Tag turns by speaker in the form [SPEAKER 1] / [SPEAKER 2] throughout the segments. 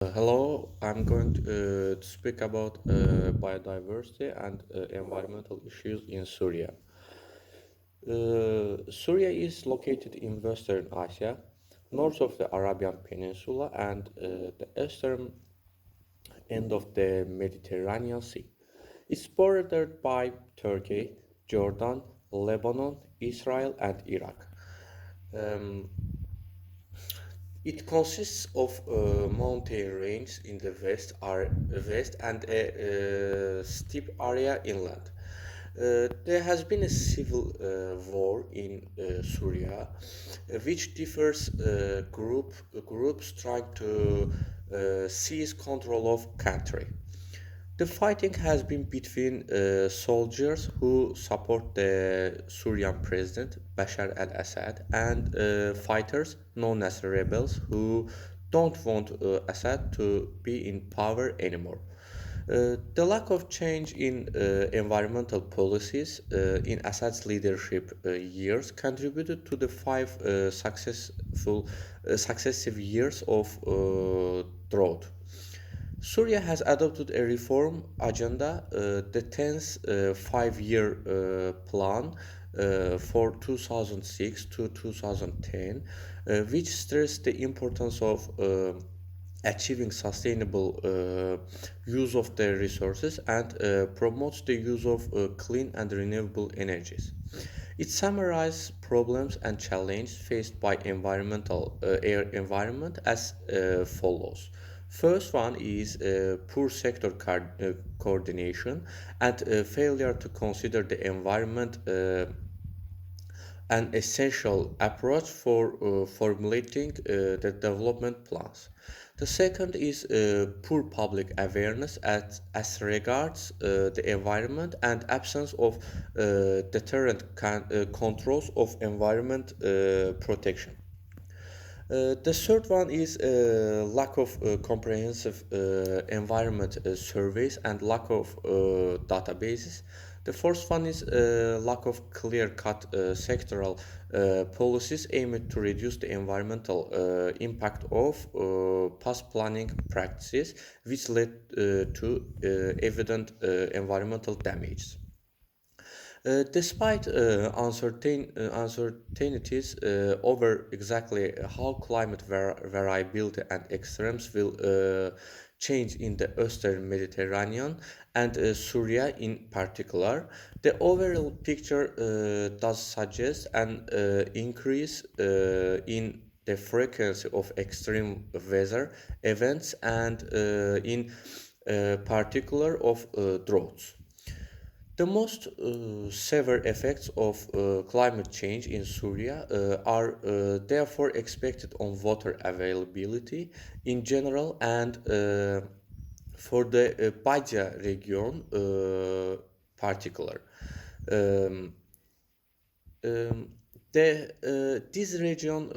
[SPEAKER 1] Hello, I'm going to speak about biodiversity and environmental issues in Syria. Syria is located in Western Asia, north of the Arabian Peninsula and the eastern end of the Mediterranean Sea. It's bordered by Turkey, Jordan, Lebanon, Israel, and Iraq. Um, It consists of mountain range in the west and a steep area inland. There has been a civil war in Syria, which differs groups trying to seize control of country. The fighting has been between soldiers who support the Syrian president Bashar al-Assad and fighters known as rebels who don't want Assad to be in power anymore. The lack of change in environmental policies in Assad's leadership years contributed to the successive years of drought. Syria has adopted a reform agenda, the 10th five-year plan for 2006 to 2010, which stressed the importance of achieving sustainable use of their resources and promotes the use of clean and renewable energies. It summarizes problems and challenges faced by air environment as follows. First one is poor sector coordination and failure to consider the environment an essential approach for formulating the development plans. The second is poor public awareness as regards the environment and absence of deterrent controls of environment protection. The third one is lack of comprehensive environment surveys and lack of databases. The fourth one is lack of clear-cut sectoral policies aimed to reduce the environmental impact of past planning practices, which led to evident environmental damage. Despite uncertainties over exactly how climate variability and extremes will change in the Eastern Mediterranean and Syria in particular, the overall picture does suggest an increase in the frequency of extreme weather events and in particular of droughts. The most severe effects of climate change in Syria are therefore expected on water availability in general and for the Baja region particular. Um, um, this region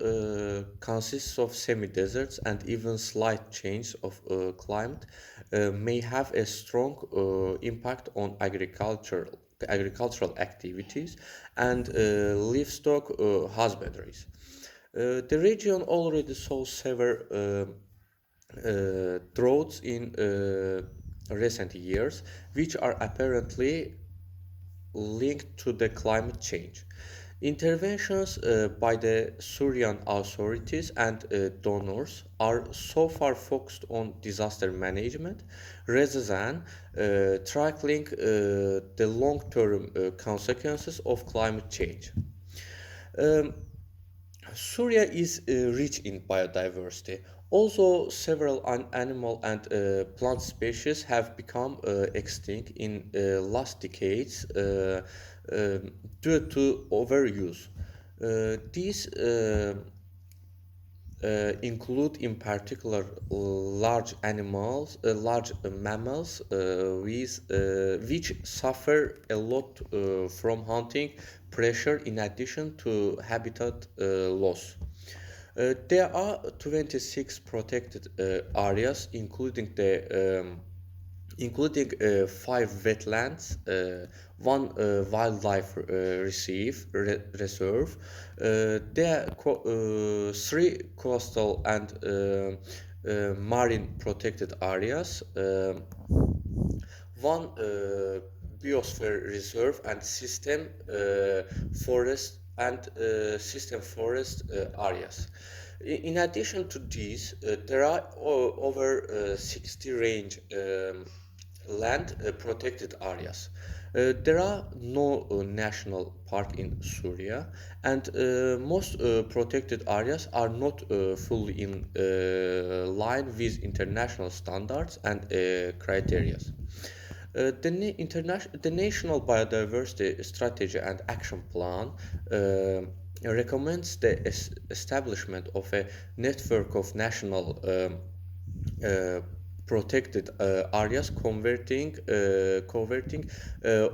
[SPEAKER 1] consists of semi-deserts and even slight change of climate may have a strong impact on agricultural activities and livestock husbandries. The region already saw severe droughts in recent years, which are apparently linked to the climate change. Interventions by the Syrian authorities and donors are so far focused on disaster management rather than tackling the long term consequences of climate change. Um, Syria is rich in biodiversity. Also, several animal and plant species have become extinct in last decades due to overuse. These include, in particular, large mammals, which suffer a lot from hunting pressure in addition to habitat loss. There are 26 protected areas, including 5 wetlands, one wildlife reserve, there are three coastal and marine protected areas, one biosphere reserve and system forest areas. In addition to these, there are over 60 range land protected areas. There are no national park in Syria, and most protected areas are not fully in line with international standards and criteria. The National Biodiversity Strategy and Action Plan recommends the establishment of a network of national uh, protected areas converting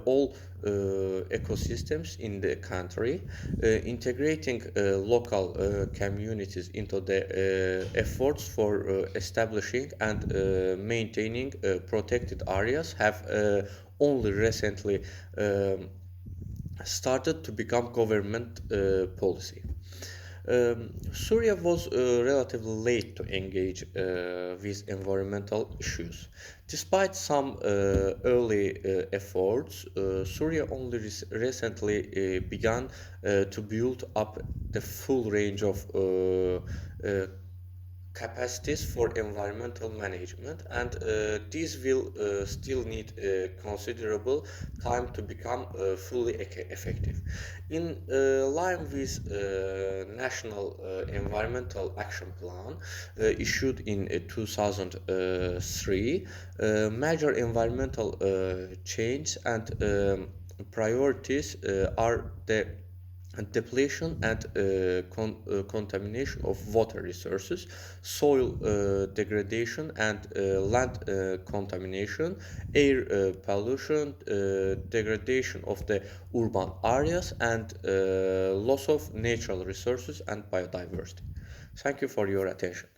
[SPEAKER 1] all ecosystems in the country, integrating local communities into the efforts for establishing and maintaining protected areas have only recently started to become government policy. Syria was relatively late to engage with environmental issues. Despite some early efforts, Syria only recently began to build up the full range of capacities for environmental management, and these will still need considerable time to become fully effective. In line with National Environmental Action Plan issued in 2003, major environmental change and priorities are the depletion and contamination of water resources, soil degradation and land contamination, air pollution, degradation of the urban areas, and loss of natural resources and biodiversity. Thank you for your attention.